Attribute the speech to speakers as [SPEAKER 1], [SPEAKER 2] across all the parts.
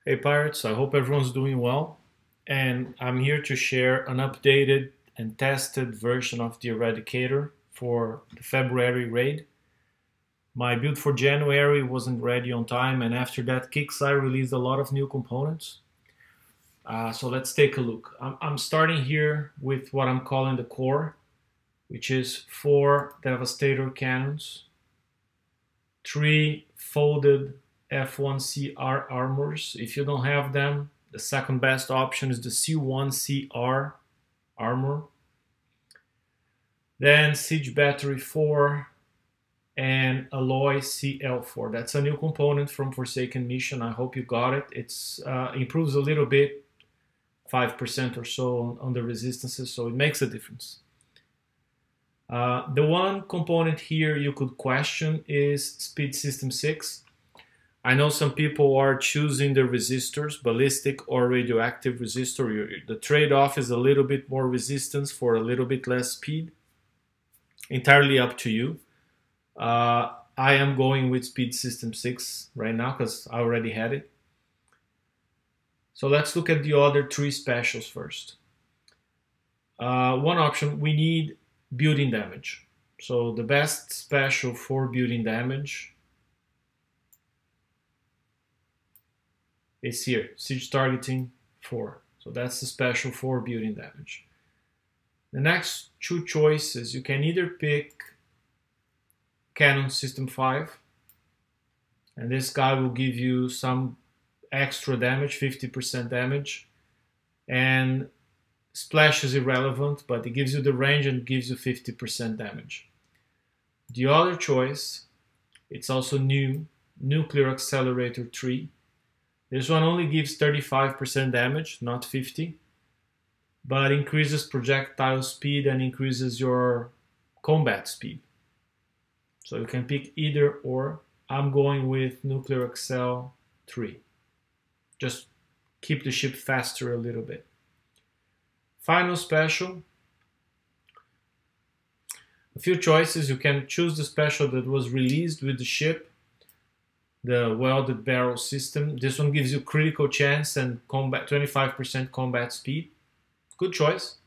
[SPEAKER 1] Hey Pirates, I hope everyone's doing well, and I'm here to share an updated and tested version of the Eradicator for the February raid. My build for January wasn't ready on time, and after that Kixeye released a lot of new components. So let's take a look. I'm starting here with what I'm calling the core, which is 4 Devastator cannons, 3 folded F1CR armors. If you don't have them, the second best option is the C1CR armor. Then Siege Battery 4 and Alloy CL4. That's a new component from Forsaken Mission. I hope you got it. It's improves a little bit, 5% or so on the resistances, so it makes a difference. The one component here you could question is Speed System 6. I know some people are choosing the resistors, ballistic or radioactive resistor. The trade-off is a little bit more resistance for a little bit less speed. Entirely up to you. I am going with Speed System 6 right now because I already had it. So let's look at the other 3 specials first. One option, we need building damage. So the best special for building damage is here, Siege Targeting 4. So that's the special for building damage. The next 2 choices, you can either pick Cannon System 5, and this guy will give you some extra damage, 50% damage, and splash is irrelevant, but it gives you the range and gives you 50% damage. The other choice, it's also new, Nuclear Accelerator 3. This one only gives 35% damage, not 50, but increases projectile speed and increases your combat speed. So you can pick either or. I'm going with Nuclear Accel 3. Just keep the ship faster a little bit. Final special. A few choices. You can choose the special that was released with the ship, the welded barrel system. This one gives you critical chance and combat 25% combat speed. Good choice.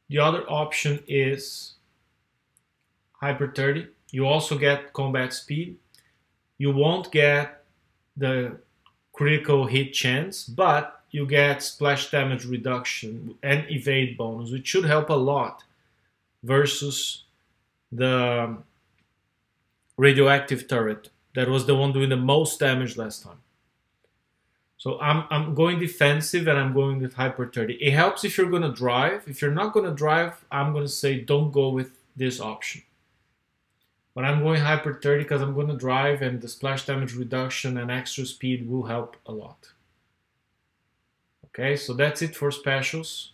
[SPEAKER 1] The other option is Hyper 30. You also get combat speed. You won't get the critical hit chance, but you get splash damage reduction and evade bonus, which should help a lot versus the radioactive turret. That was the one doing the most damage last time. So I'm going defensive and I'm going with Hyper 30. It helps if you're going to drive. If you're not going to drive, I'm going to say don't go with this option. But I'm going Hyper 30 because I'm going to drive, and the splash damage reduction and extra speed will help a lot. Okay, so that's it for specials.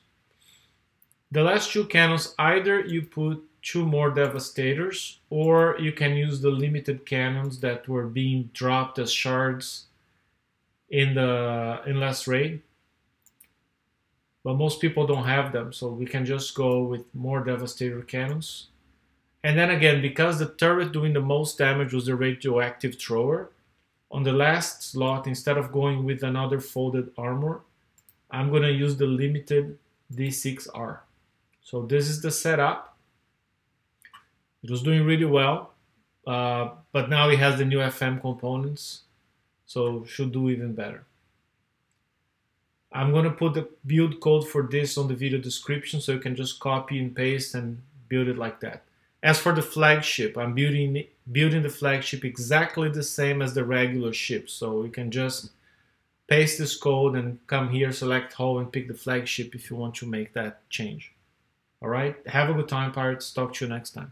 [SPEAKER 1] The last 2 cannons, either you put 2 more Devastators, or you can use the limited cannons that were being dropped as shards in last raid. But most people don't have them, so we can just go with more Devastator cannons. And then again, because the turret doing the most damage was the radioactive thrower, on the last slot, instead of going with another folded armor, I'm going to use the limited D6R. So this is the setup. It was doing really well, but now it has the new FM components, so should do even better. I'm going to put the build code for this on the video description, so you can just copy and paste and build it like that. As for the flagship, I'm building the flagship exactly the same as the regular ship. So you can just paste this code and come here, select hull, and pick the flagship if you want to make that change. All right, have a good time, Pirates. Talk to you next time.